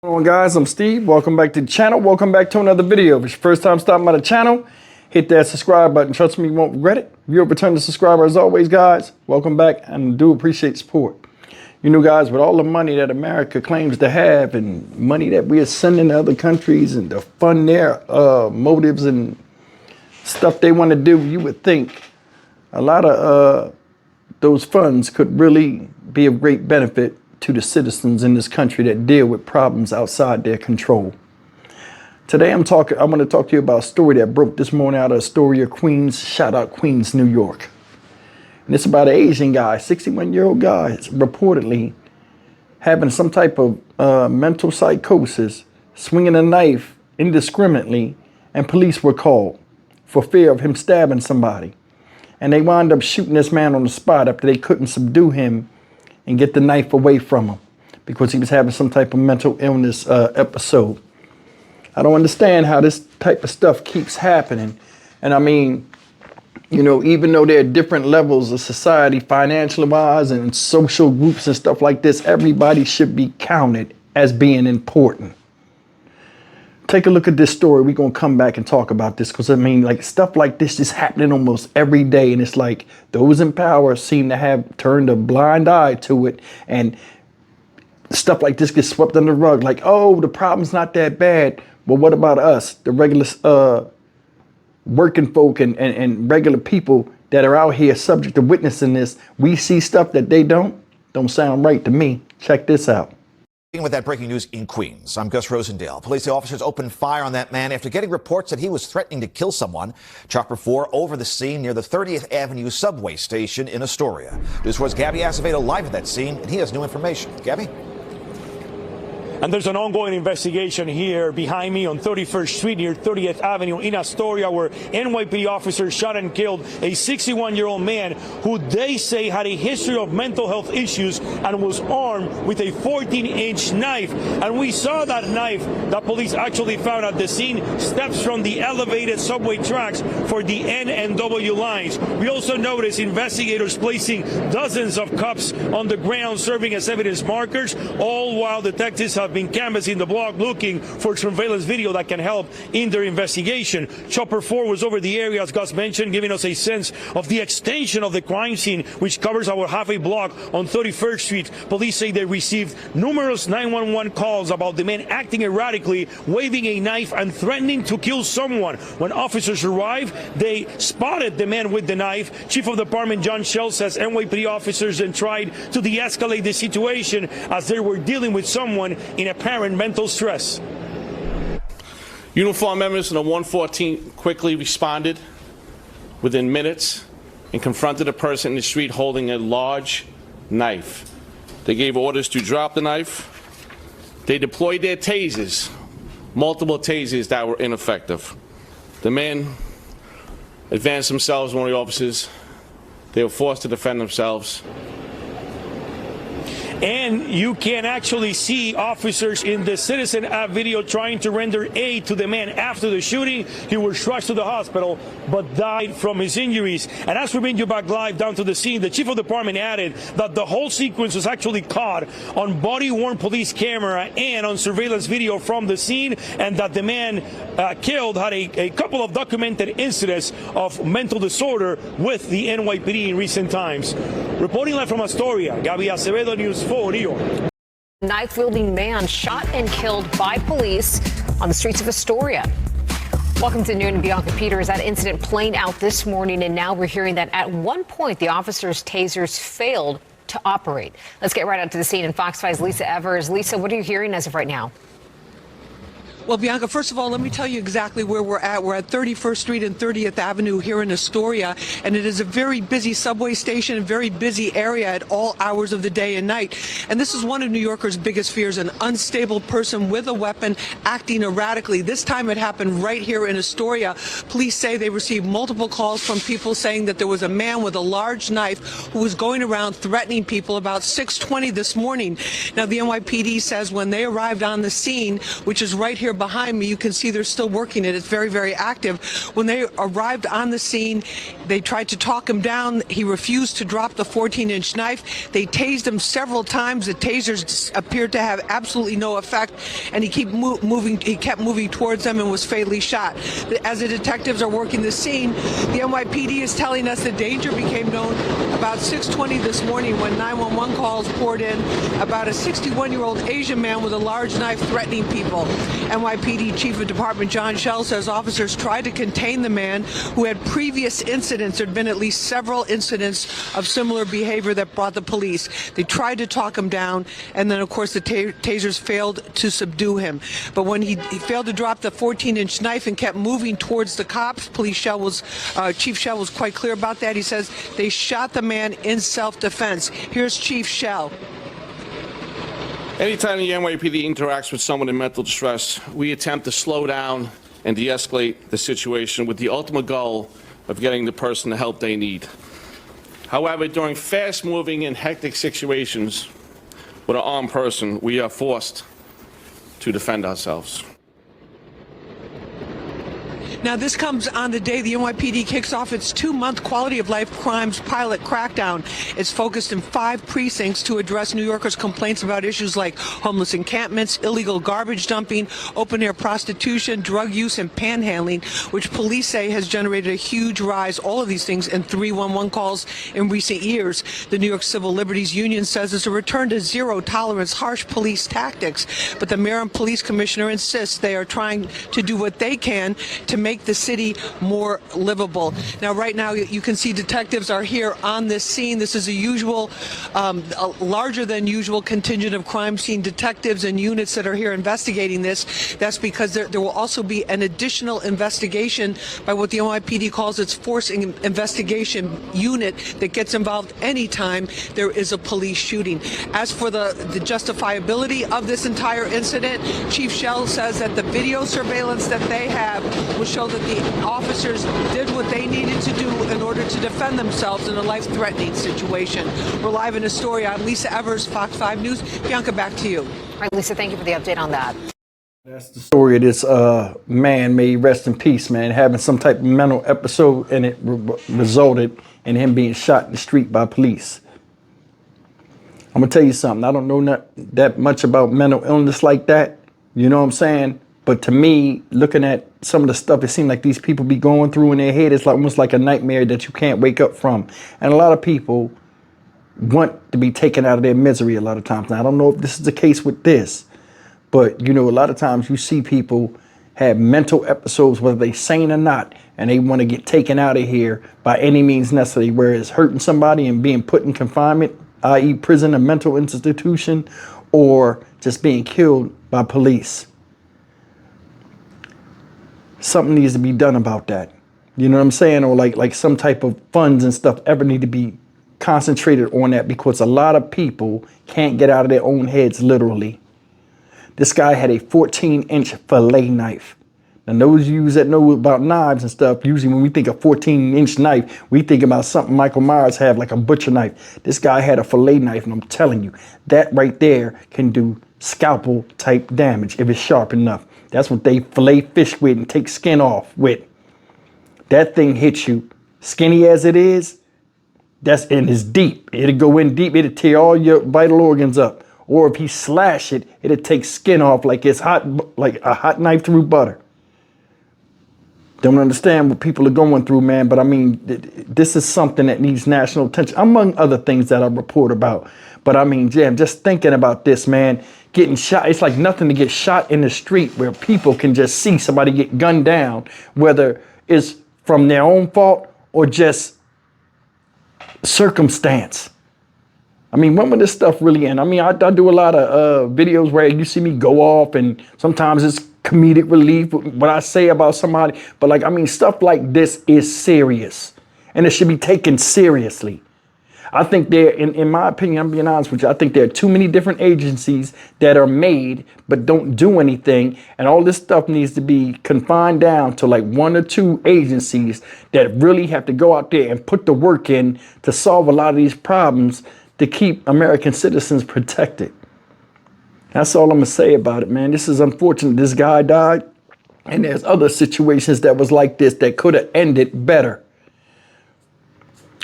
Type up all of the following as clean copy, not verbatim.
What's going on, guys? I'm Steve. Welcome back to the channel. Welcome back to another video. If it's your first time stopping by the channel, hit that subscribe button. Trust me, you won't regret it. If you're a returning subscriber, as always, guys, welcome back, and do appreciate support. You know, guys, with all the money that America claims to have and money that we are sending to other countries and to fund their motives and stuff they want to do, you would think a lot of those funds could really be of great benefit to the citizens in this country that deal with problems outside their control. Today I'm going to talk to you about a story that broke this morning out of Astoria, Queens. Shout out Queens, New York. And it's about an Asian guy, 61-year-old guy, reportedly having some type of mental psychosis, swinging a knife indiscriminately, and police were called for fear of him stabbing somebody. And they wound up shooting this man on the spot after they couldn't subdue him and get the knife away from him because he was having some type of mental illness episode. I don't understand how this type of stuff keeps happening. And I mean, you know, even though there are different levels of society, financially wise and social groups and stuff like this, everybody should be counted as being important. Take a look at this story. We're going to come back and talk about this because, I mean, like, stuff like this is happening almost every day. And it's like those in power seem to have turned a blind eye to it. And stuff like this gets swept under the rug. Like, oh, the problem's not that bad. Well, what about us, the regular working folk and regular people that are out here subject to witnessing this? We see stuff that they don't sound right to me. Check this out. With that breaking news in Queens, I'm Gus Rosendale. Police officers opened fire on that man after getting reports that he was threatening to kill someone. Chopper 4 over the scene near the 30th Avenue subway station in Astoria. News 4's Gabby Acevedo live at that scene, and he has new information. Gabby? And there's an ongoing investigation here behind me on 31st Street near 30th Avenue in Astoria, where NYPD officers shot and killed a 61-year-old man who they say had a history of mental health issues and was armed with a 14-inch knife. And we saw that knife that police actually found at the scene steps from the elevated subway tracks for the N and W lines. We also noticed investigators placing dozens of cups on the ground serving as evidence markers, all while detectives have been canvassing the block looking for surveillance video that can help in their investigation. Chopper 4 was over the area, as Gus mentioned, giving us a sense of the extension of the crime scene, which covers our half a block on 31st Street. Police say they received numerous 911 calls about the man acting erratically, waving a knife and threatening to kill someone. When officers arrived, they spotted the man with the knife. Chief of Department John Shell says NYPD officers then tried to de-escalate the situation as they were dealing with someone in apparent mental stress. Uniformed members of the 114 quickly responded within minutes and confronted a person in the street holding a large knife. They gave orders to drop the knife. They deployed their tasers, multiple tasers that were ineffective. The men advanced themselves, one of the officers. They were forced to defend themselves. And you can actually see officers in the Citizen app video trying to render aid to the man after the shooting. He was rushed to the hospital but died from his injuries. And as we bring you back live down to the scene, the chief of department added that the whole sequence was actually caught on body-worn police camera and on surveillance video from the scene, and that the man killed had a couple of documented incidents of mental disorder with the NYPD in recent times. Reporting live from Astoria, Gabby Acevedo, News 4 New York. Knife-wielding man shot and killed by police on the streets of Astoria. Welcome to Noon. Bianca Peters. That incident playing out this morning, and now we're hearing that at one point the officers' tasers failed to operate. Let's get right out to the scene in Fox 5's Lisa Evers. Lisa, what are you hearing as of right now? Well, Bianca, first of all, let me tell you exactly where we're at. We're at 31st Street and 30th Avenue here in Astoria, and it is a very busy subway station, a very busy area at all hours of the day and night. And this is one of New Yorkers' biggest fears, an unstable person with a weapon acting erratically. This time it happened right here in Astoria. Police say they received multiple calls from people saying that there was a man with a large knife who was going around threatening people about 6:20 this morning. Now, the NYPD says when they arrived on the scene, which is right here here behind me, you can see they're still working it. It's very, very active. When they arrived on the scene, they tried to talk him down. He refused to drop the 14-inch knife. They tased him several times. The tasers appeared to have absolutely no effect, and he kept moving towards them and was fatally shot. As the detectives are working the scene, the NYPD is telling us the danger became known about 6:20 this morning when 911 calls poured in about a 61-year-old Asian man with a large knife threatening people. NYPD Chief of Department John Schell says officers tried to contain the man who had previous incidents. There had been at least several incidents of similar behavior that brought the police. They tried to talk him down, and then, of course, the tasers failed to subdue him. But when he failed to drop the 14-inch knife and kept moving towards the cops, Chief Schell was quite clear about that. He says they shot the man in self-defense. Here's Chief Schell. Anytime the NYPD interacts with someone in mental distress, we attempt to slow down and de-escalate the situation with the ultimate goal of getting the person the help they need. However, during fast-moving and hectic situations with an armed person, we are forced to defend ourselves. Now, this comes on the day the NYPD kicks off its 2-month quality of life crimes pilot crackdown. It's focused in 5 precincts to address New Yorkers' complaints about issues like homeless encampments, illegal garbage dumping, open-air prostitution, drug use, and panhandling, which police say has generated a huge rise, all of these things, in 311 calls in recent years. The New York Civil Liberties Union says it's a return to zero-tolerance, harsh police tactics. But the mayor and police commissioner insists they are trying to do what they can to make the city more livable. Now, right now, you can see detectives are here on this scene. This is a larger than usual contingent of crime scene detectives and units that are here investigating this. That's because there will also be an additional investigation by what the NYPD calls its force investigation unit that gets involved anytime there is a police shooting. As for the justifiability of this entire incident, Chief Schell says that the video surveillance that they have will show that the officers did what they needed to do in order to defend themselves in a life-threatening situation. We're live in Astoria. I'm Lisa Evers, Fox 5 News. Bianca, back to you. All right, Lisa, thank you for the update on that. That's the story of this man, may he rest in peace, man, having some type of mental episode, and it resulted in him being shot in the street by police. I'm going to tell you something. I don't know that much about mental illness like that. You know what I'm saying? But to me, looking at some of the stuff it seems like these people be going through in their head, it's like almost like a nightmare that you can't wake up from. And a lot of people want to be taken out of their misery a lot of times. Now, I don't know if this is the case with this, but, you know, a lot of times you see people have mental episodes, whether they sane or not, and they want to get taken out of here by any means necessary, whereas hurting somebody and being put in confinement, i.e. prison, a mental institution, or just being killed by police. Something needs to be done about that. You know what I'm saying? Or like some type of funds and stuff ever need to be concentrated on that, because a lot of people can't get out of their own heads, literally. This guy had a 14-inch fillet knife. Now, those of you that know about knives and stuff, usually when we think of 14-inch knife, we think about something Michael Myers had, like a butcher knife. This guy had a fillet knife, and I'm telling you, that right there can do scalpel type damage if it's sharp enough. That's what they fillet fish with and take skin off with. That thing hits you, skinny as it is, and it's deep. It'll go in deep, it'll tear all your vital organs up. Or if he slash it, it'll take skin off like it's hot, like a hot knife through butter. Don't understand what people are going through, man. But I mean, this is something that needs national attention, among other things that I report about. But I mean, Jam, just thinking about this, man, getting shot. It's like nothing to get shot in the street where people can just see somebody get gunned down, whether it's from their own fault or just circumstance. I mean, when would this stuff really end? I mean, I do a lot of videos where you see me go off, and sometimes it's comedic relief what I say about somebody. But like, I mean, stuff like this is serious, and it should be taken seriously. I think there, in my opinion, I'm being honest with you, I think there are too many different agencies that are made but don't do anything. And all this stuff needs to be confined down to like 1 or 2 agencies that really have to go out there and put the work in to solve a lot of these problems to keep American citizens protected. That's all I'm going to say about it, man. This is unfortunate. This guy died. And there's other situations that was like this that could have ended better.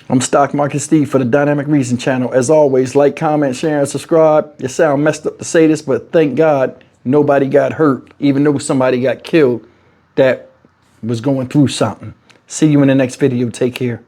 I'm Stock Market Steve for the Dynamic Reason channel. As always, like, comment, share, and subscribe. You sound messed up to say this, but thank God nobody got hurt, even though somebody got killed that was going through something. See you in the next video. Take care.